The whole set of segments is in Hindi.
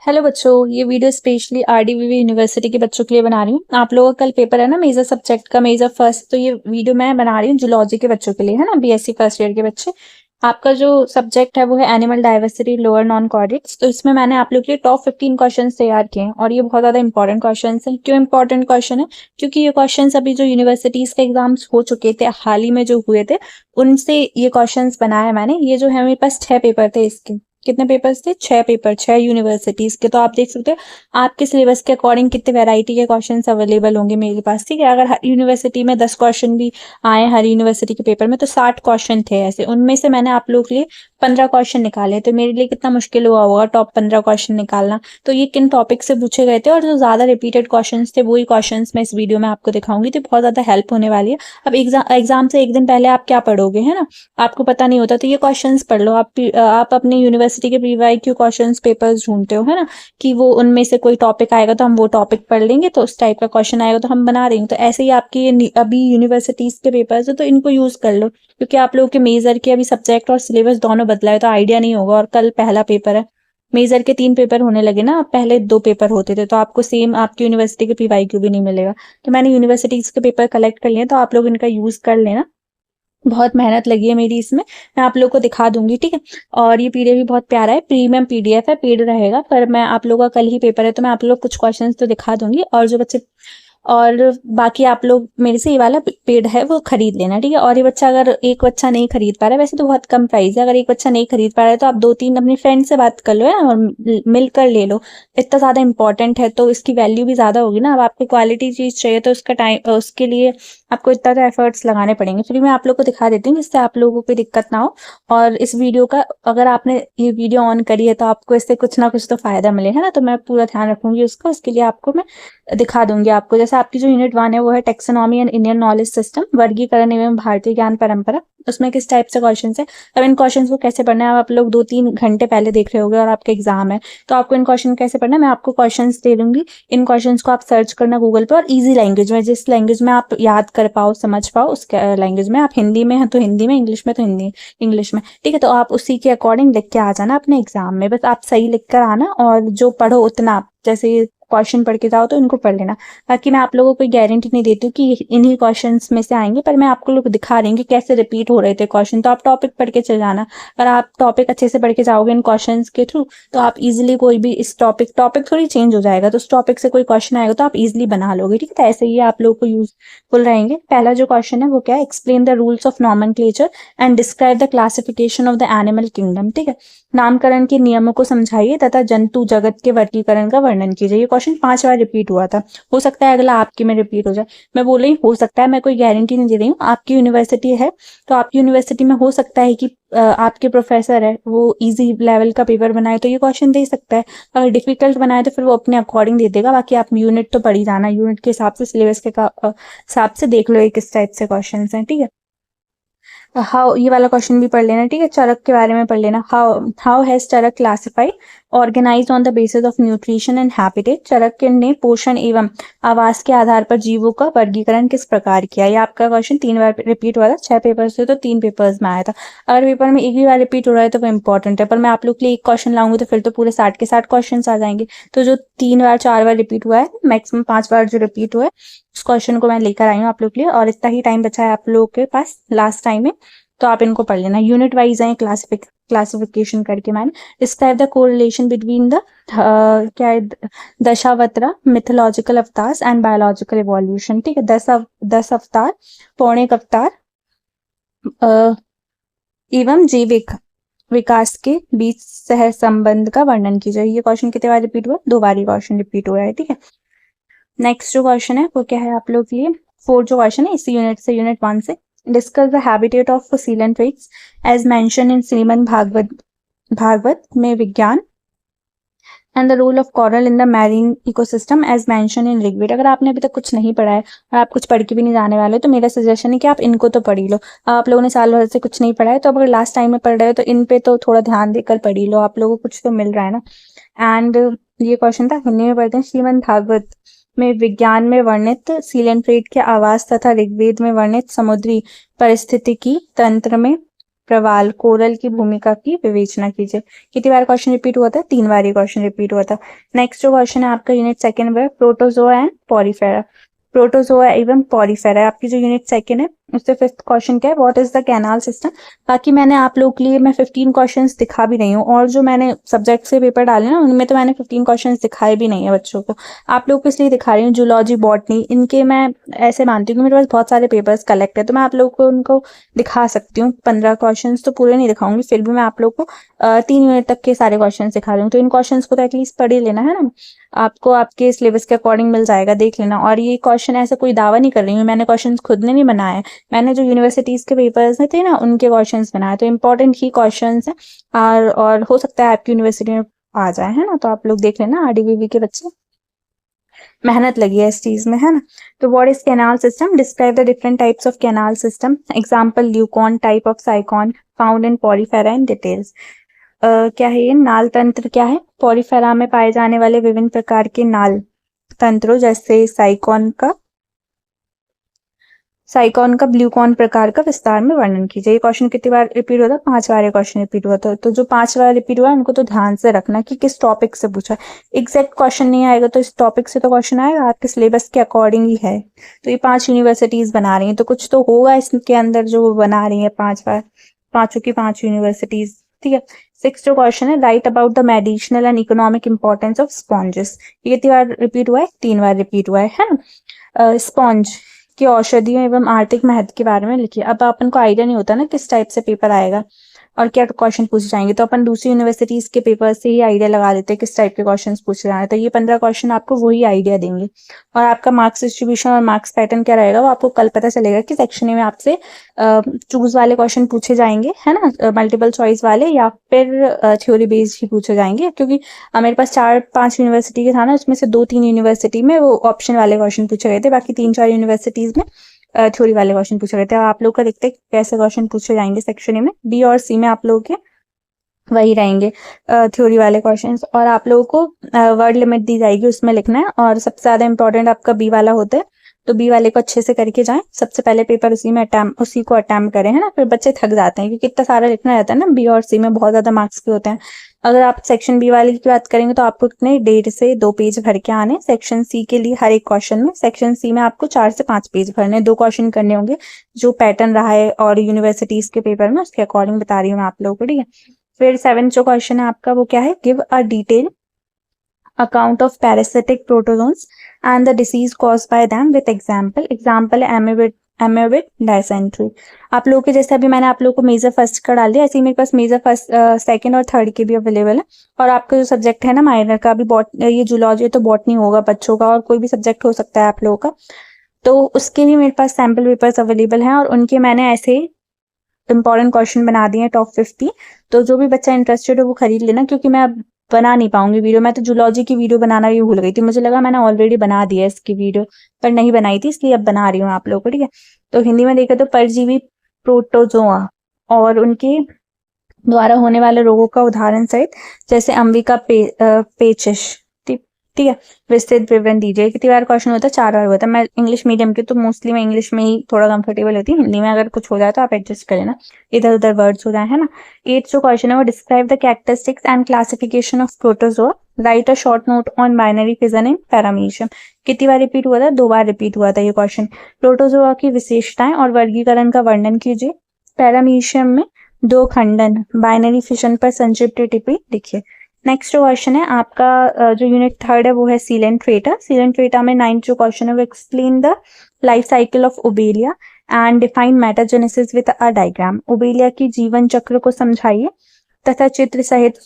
हेलो बच्चों, ये वीडियो स्पेशली आरडीवीवी यूनिवर्सिटी के बच्चों के लिए बना रही हूँ। आप लोगों का कल पेपर है ना मेजर सब्जेक्ट का, मेजर फर्स्ट। तो ये वीडियो मैं बना रही हूँ जूलॉजी के बच्चों के लिए, है ना, बीएससी फर्स्ट ईयर के बच्चे। आपका जो सब्जेक्ट है वो है animal diversity lower non chordates. तो इसमें मैंने आप लोग के लिए टॉप 15 क्वेश्चन तैयार किए हैं और ये बहुत ज्यादा इंपॉर्टेंट क्वेश्चन है। क्यों इंपॉर्टेंट क्वेश्चन है? क्योंकि ये क्वेश्चन अभी जो यूनिवर्सिटीज के एग्जाम्स हो चुके थे हाल ही में जो हुए थे, उनसे ये क्वेश्चन बनाया मैंने। ये जो है मेरे पास 6 पेपर थे इसके। कितने पेपर्स थे? 6 पेपर, 6 यूनिवर्सिटीज के। तो आप देख सकते हो आपके सिलेबस के अकॉर्डिंग कितने वैरायटी के क्वेश्चंस अवेलेबल होंगे मेरे पास। ठीक है, अगर हर यूनिवर्सिटी में 10 क्वेश्चन भी आए हर यूनिवर्सिटी के पेपर में तो 60 क्वेश्चन थे ऐसे। उनमें से मैंने आप लोग के लिए 15 क्वेश्चन निकाले। तो मेरे लिए कितना मुश्किल हुआ होगा टॉप 15 क्वेश्चन निकालना। तो ये किन टॉपिक से पूछे गए थे और जो ज्यादा रिपीटेड क्वेश्चन थे वही क्वेश्चन मैं इस वीडियो में आपको दिखाऊंगी। तो बहुत ज्यादा हेल्प होने वाली है। अब एग्जाम से एक दिन पहले आप क्या पढ़ोगे, है ना, आपको पता नहीं होता। तो ये क्वेश्चंस पढ़ लो। आप अपने यूनिवर्सिटी के प्रीवाई क्यू क्वेश्चंस पेपर्स ढूंढते हो, है ना, कि वो उनमें से कोई टॉपिक आएगा तो हम वो टॉपिक पढ़ लेंगे, तो उस टाइप का क्वेश्चन आएगा तो हम बना रहे हैं। तो ऐसे ही आपके ये अभी यूनिवर्सिटीज के पेपर्स है तो इनको यूज कर लो, क्योंकि आप लोगों के मेजर के अभी सब्जेक्ट और सिलेबस दोनों बदला है तो आइडिया नहीं होगा। और कल पहला पेपर है, मेजर के 3 पेपर होने लगे ना, पहले 2 पेपर होते थे। तो आपको सेम आपकी यूनिवर्सिटी के पीवाई क्यू भी नहीं मिलेगा। तो मैंने यूनिवर्सिटीज के पेपर कलेक्ट कर लिए, तो आप लोग इनका यूज कर लेना। बहुत मेहनत लगी है मेरी इसमें, मैं आप लोग को दिखा दूंगी, ठीक है। और ये पीडीएफ भी बहुत प्यारा है, प्रीमियम पीडीएफ है, पेड रहेगा। पर मैं आप लोगों का कल ही पेपर है तो मैं आप लोग कुछ क्वेश्चंस तो दिखा दूंगी। और जो बच्चे और बाकी आप लोग मेरे से ये वाला पेड है वो खरीद लेना, ठीक है। और ये बच्चा, अगर एक बच्चा नहीं खरीद पा रहा है, वैसे तो बहुत कम प्राइस है, अगर एक बच्चा नहीं खरीद पा रहा है तो आप 2-3 अपनी फ्रेंड से बात कर लो है और मिलकर ले लो। इतना ज्यादा इंपॉर्टेंट है तो इसकी वैल्यू भी ज्यादा होगी ना। अब आपको क्वालिटी चीज चाहिए तो उसका टाइम, उसके लिए आपको इतना तो एफर्ट्स लगाने पड़ेंगे। फिर मैं आप लोग को दिखा देती हूँ जिससे आप लोगों को कोई दिक्कत ना हो। और इस वीडियो का, अगर आपने ये वीडियो ऑन करी है तो आपको इससे कुछ ना कुछ तो फायदा मिले, है ना। तो मैं पूरा ध्यान रखूंगी उसका, उसके लिए आपको मैं दिखा दूंगी आपको। जैसे आपकी जो यूनिट 1 है वो है taxonomy and Indian knowledge system, वर्गीकरण एवं भारतीय ज्ञान परंपरा। उसमें किस टाइप से क्वेश्चन है, अब इन क्वेश्चन को कैसे पढ़ना है, आप लोग 2-3 घंटे पहले देख रहे होगे और आपका एग्जाम है तो आपको इन क्वेश्चन कैसे पढ़ना है मैं आपको क्वेश्चन दे दूंगी। इन क्वेश्चन को आप सर्च करना गूगल पर और इजी लैंग्वेज में, जिस लैंग्वेज में आप याद कर पाओ समझ पाओ उस लैंग्वेज में। आप हिंदी में है तो हिंदी में, इंग्लिश में तो हिंदी इंग्लिश में, ठीक है। तो आप उसी के अकॉर्डिंग लिख के आ जाना अपने एग्जाम में। बस आप सही लिख कर आना और जो पढ़ो उतना आप, जैसे क्वेश्चन पढ़ के जाओ तो इनको पढ़ लेना। बाकी मैं आप लोगों को कोई गारंटी नहीं देती हूँ कि इन्हीं क्वेश्चंस में से आएंगे, पर मैं आपको लोग दिखा रही हूँ कि कैसे रिपीट हो रहे थे क्वेश्चन। तो आप टॉपिक पढ़ के चले जाना। अगर आप टॉपिक अच्छे से पढ़ के जाओगे इन क्वेश्चंस के थ्रू तो आप इजीली कोई भी इस टॉपिक थोड़ी चेंज हो जाएगा तो उस टॉपिक से कोई क्वेश्चन आएगा तो आप इजिली बना लोगे, ठीक है। तो ऐसे ही आप लोग को यूजफुल रहेंगे। पहला जो क्वेश्चन है वो क्या है, explain the rules of nomenclature and describe the classification of the animal kingdom, ठीक है। नामकरण के नियमों को समझाइए तथा जंतु जगत के वर्गीकरण का वर्णन कीजिए। ये क्वेश्चन 5 बार रिपीट हुआ था, हो सकता है अगला आपके में रिपीट हो जाए। मैं बोल रही हूँ हो सकता है, मैं कोई गारंटी नहीं दे रही हूँ। आपकी यूनिवर्सिटी है तो आपकी यूनिवर्सिटी में हो सकता है कि आपके प्रोफेसर है वो इजी लेवल का पेपर बनाए तो ये क्वेश्चन दे सकता है। अगर डिफिकल्ट बनाए तो फिर वो अपने अकॉर्डिंग दे देगा। बाकी आप यूनिट तो पढ़ ही जाना, यूनिट के हिसाब से सिलेबस के हिसाब से देख लो ये किस टाइप से क्वेश्चन हैं, ठीक है। हाउ, ये वाला क्वेश्चन भी पढ़ लेना, ठीक है। चरक के बारे में पढ़ लेना। How how has Charak classified organise on the basis of nutrition and habitat. Charak ने पोषण एवं आवास के आधार पर जीवों का वर्गीकरण किस प्रकार किया। ये आपका क्वेश्चन 3 बार रिपीट हुआ था, 6 पेपर्स थे तो 3 पेपर्स में आया था। अगर पेपर में एक भी बार रिपीट हो रहा है तो वो इंपॉर्टेंट है, पर मैं आप लोग के लिए एक क्वेश्चन लाऊंगी तो फिर तो पूरे 60 के 60 क्वेश्चन आ जाएंगे। तो जो 3 बार 4 बार रिपीट हुआ है, मैक्सिमम 5 बार जो रिपीट हुआ है उस क्वेश्चन को मैं लेकर आई हूँ आप लोग के लिए। और इतना ही टाइम बचा है आप लोगों के पास लास्ट टाइम में, तो आप इनको पढ़ लेना। यूनिट वाइज है क्लासिफिकेशन करके मैंने। Describe the correlation between the क्या है, दशावतार मिथोलॉजिकल अवतार एंड बायोलॉजिकल इवोल्यूशन, ठीक है। 10 अवतार, पौणिक अवतार एवं जैविक विकास के बीच सह संबंध का वर्णन कीजिए। ये क्वेश्चन कितने बार रिपीट हुआ? 2 बार ही क्वेश्चन रिपीट हुआ है, ठीक है। नेक्स्ट जो क्वेश्चन है वो क्या है आप लोग के लिए, 4 जो क्वेश्चन है इसी यूनिट से, यूनिट 1 से। Discuss the habitat of coelenterates as mention in Shrimad Bhagavat में विज्ञान and the role of coral in the marine ecosystem as mention in Rigveda. अगर आपने अभी तक कुछ नहीं पढ़ा है और आप कुछ पढ़ के भी नहीं जाने वाले तो मेरा सजेशन है कि आप इनको तो पढ़ ही लो। आप लोगों ने साल भर से कुछ नहीं पढ़ा है तो अब अगर लास्ट टाइम में पढ़ रहे हो तो इन पे तो थोड़ा ध्यान देकर पढ़ ही लो, आप लोगों को कुछ तो मिल रहा है ना। एंड ये क्वेश्चन था, हिंदी में पढ़ते हैं। श्रीमद् भागवत में विज्ञान में वर्णित सीलेंट्रेट के आवास तथा ऋग्वेद में वर्णित समुद्री परिस्थितिकी तंत्र में प्रवाल, कोरल की भूमिका की विवेचना कीजिए। कितनी बार क्वेश्चन रिपीट हुआ था? 3 बार ये क्वेश्चन रिपीट हुआ था। नेक्स्ट जो क्वेश्चन है आपका यूनिट सेकंड में, प्रोटोजोआ एंड पॉरीफेरा। प्रोटोजोआ एवं पॉरीफेरा आपकी जो यूनिट सेकंड है उससे फिफ्थ क्वेश्चन क्या है? What is the canal system. बाकी मैंने आप लोगों के लिए मैं 15 क्वेश्चंस दिखा भी रही हूँ, और जो मैंने सब्जेक्ट से पेपर डाले ना उनमें तो मैंने 15 क्वेश्चंस दिखाए भी नहीं है बच्चों को। आप लोग को इसलिए दिखा रही हूँ, जूलॉजी, बॉटनी, इनके मैं ऐसे मानती हूँ कि मेरे पास बहुत सारे पेपर्स कलेक्ट है, तो मैं आप लोगों को उनको दिखा सकती हूँ। 15 क्वेश्चन तो पूरे नहीं दिखाऊंगी, फिर भी मैं आप लोग को 3 यूनिट तक के सारे क्वेश्चन दिखा रही हूँ, तो इन क्वेश्चन को तो एटलीस्ट पढ़ ही लेना है ना। आपको आपके सिलेबस के अकॉर्डिंग मिल जाएगा, देख लेना। और ये क्वेश्चन ऐसा कोई दावा नहीं कर रही हूँ, मैंने क्वेश्चन खुद ने नहीं बनाए, मैंने जो यूनिवर्सिटीज के पेपर्स में थे ना उनके क्वेश्चन बनाए, तो इंपॉर्टेंट ही क्वेश्चन है। और हो सकता है आपकी यूनिवर्सिटी में आ जाए, है ना। तो आप लोग देख लेना, आरडीवीवी के बच्चे मेहनत लगी है इस चीज में, है ना। तो what is canal system, describe the different types of canal system, example leucon, type of साइकॉन found in Porifera in details. क्या है ये? नाल तंत्र क्या है? पॉरीफेरा में पाए जाने वाले विभिन्न प्रकार के नाल तंत्रों जैसे साइकॉन का ब्लूकॉन प्रकार का विस्तार में वर्णन कीजिए। ये क्वेश्चन कितनी बार रिपीट हुआ था? 5 बार ये क्वेश्चन रिपीट हुआ था। तो जो 5 बार रिपीट हुआ उनको तो ध्यान से रखना कि किस टॉपिक से पूछा। एग्जैक्ट क्वेश्चन नहीं आएगा तो इस टॉपिक से तो क्वेश्चन आएगा, आपके सिलेबस के अकॉर्डिंग ही है। तो ये 5 यूनिवर्सिटीज बना रही है, तो कुछ तो होगा इसके अंदर जो वो बना रही है 5 बार, 5 की 5 यूनिवर्सिटीज, ठीक है। 6 जो क्वेश्चन है, right about the medicinal and economic importance of sponges. ये कितनी बार रिपीट हुआ है? 3 बार रिपीट हुआ है ना। स्पॉन्ज की औषधियों एवं आर्थिक महत्व के बारे में लिखिए। अब अपन को आइडिया नहीं होता ना किस टाइप से पेपर आएगा और क्या क्वेश्चन पूछे जाएंगे, तो अपन दूसरी यूनिवर्सिटीज के पेपर से ही आइडिया लगा लेते हैं किस टाइप के क्वेश्चन पूछे जाए। तो ये 15 क्वेश्चन आपको वही आइडिया देंगे। और आपका मार्क्स डिस्ट्रीब्यूशन और मार्क्स पैटर्न क्या रहेगा वो आपको कल पता चलेगा कि सेक्शन में आपसे चूज वाले क्वेश्चन पूछे जाएंगे, है ना, मल्टीपल चॉइस वाले, या फिर थ्योरी बेस्ड ही पूछे जाएंगे। क्योंकि मेरे पास 4-5 यूनिवर्सिटी के था ना, उसमें से 2-3 यूनिवर्सिटी में वो ऑप्शन वाले क्वेश्चन पूछे गए थे, बाकी 3-4 यूनिवर्सिटीज में थ्योरी वाले क्वेश्चन पूछे गए थे। आप लोग का देखते हैं कैसे क्वेश्चन पूछे जाएंगे सेक्शन में। बी और सी में आप लोगों के वही रहेंगे थ्योरी वाले क्वेश्चंस, और आप लोगों को वर्ड लिमिट दी जाएगी, उसमें लिखना है। और सबसे ज्यादा इंपॉर्टेंट आपका बी वाला होता है, तो बी वाले को अच्छे से करके जाएं। सबसे पहले पेपर उसी को अटेम्प्ट करें, है ना। फिर बच्चे थक जाते हैं क्योंकि इतना सारा लिखना रहता है ना, बी और सी में बहुत ज्यादा मार्क्स के होते हैं। अगर आप सेक्शन बी वाले की बात करेंगे तो आपको कितने 1.5 से 2 पेज भर के आने। सेक्शन सी के लिए हर एक क्वेश्चन में, सेक्शन सी में आपको 4 से 5 पेज भरने, 2 क्वेश्चन करने होंगे। जो पैटर्न रहा है और यूनिवर्सिटीज के पेपर में उसके अकॉर्डिंग बता रही हूँ मैं आप लोगों को, ठीक है। फिर 7 जो क्वेश्चन है आपका वो क्या है? Give a detail account of parasitic protozoans and the disease caused by them with example amoebic dysentery. आप लोगों के जैसे अभी मैंने आप लोगों को मेजर फर्स्ट का डाल दिया, ऐसे ही मेरे पास मेजर फर्स्ट, सेकंड और थर्ड के भी अवेलेबल है। और आपका जो सब्जेक्ट है ना माइनर का, अभी ये जूलॉजी है तो बॉटनी होगा बच्चों का, और कोई भी सब्जेक्ट हो सकता है आप लोगों का, तो उसके भी मेरे पास सैम्पल पेपर्स अवेलेबल हैं, और उनके मैंने ऐसे इंपॉर्टेंट क्वेश्चन बना दिए टॉप 50। तो जो भी बच्चा इंटरेस्टेड हो वो खरीद लेना, क्योंकि मैं अब बना नहीं पाऊंगी वीडियो। मैं तो जूलॉजी की वीडियो बनाना भी भूल गई थी, मुझे लगा मैंने ऑलरेडी बना दिया इसकी वीडियो, पर नहीं बनाई थी, इसलिए अब बना रही हूँ आप लोगों को, ठीक है। तो हिंदी में देखें तो परजीवी प्रोटोजोआ और उनके द्वारा होने वाले रोगों का उदाहरण सहित, जैसे अम्बिका पेचिश, ठीक है, विस्तृत विवरण दीजिए। कितनी बार क्वेश्चन होता है? 4 बार होता है। मैं इंग्लिश मीडियम की तो मोस्टली मैं इंग्लिश में ही थोड़ा कंफर्टेबल होती हूँ, हिंदी में अगर कुछ हो जाए तो आप एडजस्ट कर लेना, इधर उधर वर्ड्स हो जाए, है ना। 8 जो क्वेश्चन है वो describe the characteristics and classification of protozoa, right a short note on binary fission in paramecium. कितनी बार रिपीट हुआ था? 2 बार रिपीट हुआ था ये क्वेश्चन। प्रोटोजोआ की विशेषताएं और वर्गीकरण का वर्णन कीजिए। पैरामीशियम में 2 खंडन, बाइनरी फिजन पर संक्षिप्त टिप्पणी लिखिए। नेक्स्ट जो क्वेश्चन है आपका जो यूनिट थर्ड है वो है सीलेंट्रेटा। सीलेंट्रेटा में 9 जो क्वेश्चन है वो explain the life cycle of Obelia and define metagenesis with a diagram. Obelia की जीवन चक्र को समझाइए तथा चित्र सहित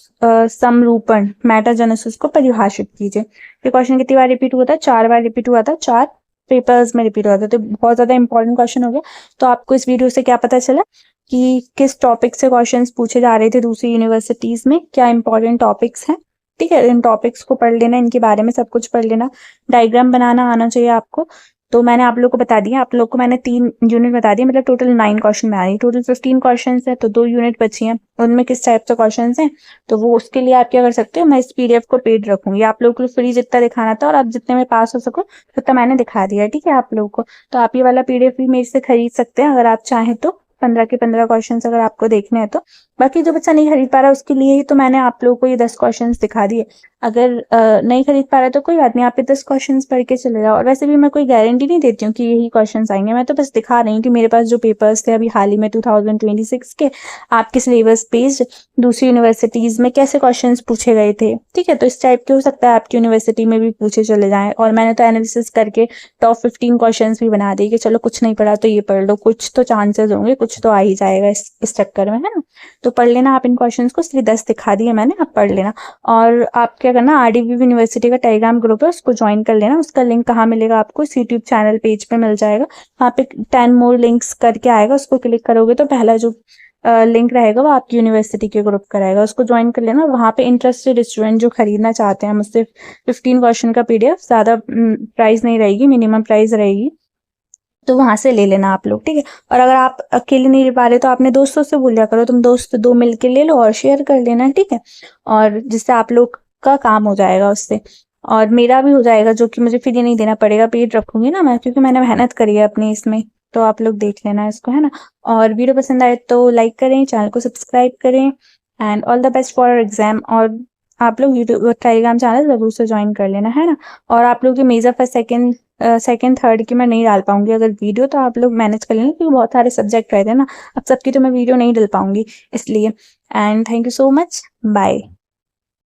समरूपण मेटाजेनेसिस को परिभाषित कीजिए। ये क्वेश्चन कितनी बार रिपीट हुआ था? 4 बार रिपीट हुआ था, 4 पेपर्स में रिपीट हुआ था, तो बहुत ज्यादा इंपॉर्टेंट क्वेश्चन हो गया। तो आपको इस वीडियो से क्या पता चला कि किस टॉपिक से क्वेश्चंस पूछे जा रहे थे दूसरी यूनिवर्सिटीज में, क्या इंपॉर्टेंट टॉपिक्स हैं, ठीक है। इन टॉपिक्स को पढ़ लेना, इनके बारे में सब कुछ पढ़ लेना। डायग्राम बनाना आना चाहिए आपको। तो मैंने आप लोग को बता दिया, आप लोग को मैंने 3 यूनिट बता दिए, मतलब टोटल 9 क्वेश्चन में आ रही, टोटल 15 क्वेश्चन है, तो 2 यूनिट बची हैं, उनमें किस टाइप से क्वेश्चन हैं, तो वो उसके लिए आप क्या कर सकते हो, मैं इस पीडीएफ को पेड रखूंगी आप लोग को फ्री, जितना दिखाना था और आप जितने में पास हो सको उतना मैंने दिखा दिया, ठीक है आप लोग को। तो आप ये वाला पीडीएफ भी मेरे से खरीद सकते हैं अगर आप चाहें तो। 15 के 15 क्वेश्चन अगर आपको देखने हैं तो। बाकी जो बच्चा नहीं खरीद पा रहा उसके लिए ही तो मैंने आप लोगों को ये 10 क्वेश्चन दिखा दिए। अगर नहीं खरीद पा रहा तो कोई बात नहीं, आप ये 10 क्वेश्चन पढ़ के चले जाओ। और वैसे भी मैं कोई गारंटी नहीं देती हूँ कि यही क्वेश्चन आएंगे, मैं तो बस दिखा रही हूँ कि मेरे पास जो पेपर्स थे अभी हाल ही में 2026 के आपके सिलेबस बेस्ड दूसरी यूनिवर्सिटीज में कैसे क्वेश्चंस पूछे गए थे, ठीक है। तो इस टाइप के हो सकता है आपकी यूनिवर्सिटी में भी पूछे चले जाएं। और मैंने तो एनालिसिस करके टॉप 15 क्वेश्चंस भी बना दिए कि चलो कुछ नहीं पढ़ा तो ये पढ़ लो, कुछ तो चांसेस होंगे, कुछ तो आ ही जाएगा इस चक्कर में, है ना। तो पढ़ लेना आप इन क्वेश्चंस को, सिर्फ 10 दिखा दिए मैंने, आप पढ़ लेना। और आप क्या करना, आरडीवीवी यूनिवर्सिटी का टेलीग्राम ग्रुप है उसको ज्वाइन कर लेना। उसका लिंक कहाँ मिलेगा आपको, इस यूट्यूब चैनल पेज पे मिल जाएगा। वहाँ पे 10 मोर लिंक्स करके आएगा, उसको क्लिक करोगे तो पहला जो लिंक रहेगा वो आपकी यूनिवर्सिटी के ग्रुप का रहेगा, उसको ज्वाइन कर लेना। वहाँ पे इंटरेस्टेड स्टूडेंट जो खरीदना चाहते हैं मुझसे 15 क्वेश्चन का पीडीएफ, ज़्यादा प्राइस नहीं रहेगी, मिनिमम प्राइस रहेगी, तो वहां से ले लेना आप लोग, ठीक है। और अगर आप अकेले नहीं ले पा रहे तो अपने दोस्तों से बोल दिया करो, तुम दोस्त 2 मिलके ले लो और शेयर कर लेना, ठीक है। और जिससे आप लोग का काम हो जाएगा उससे, और मेरा भी हो जाएगा, जो कि मुझे फ्री नहीं देना पड़ेगा, पेड रखूंगी ना मैं, क्योंकि मैंने मेहनत करी है अपनी इसमें। तो आप लोग देख लेना इसको, है ना। और वीडियो पसंद आए तो लाइक करें, चैनल को सब्सक्राइब करें, and all the best for exam. और आप लोग यूट्यूब टेलीग्राम चैनल जरूर से ज्वाइन कर लेना, है ना। और आप लोग जो मेजर फर्स्ट सेकंड थर्ड की मैं नहीं डाल पाऊंगी अगर वीडियो, तो आप लोग मैनेज कर लेना, क्योंकि बहुत सारे सब्जेक्ट रहते हैं ना, अब सबकी तो मैं वीडियो नहीं डाल पाऊंगी इसलिए। And thank you so much, bye.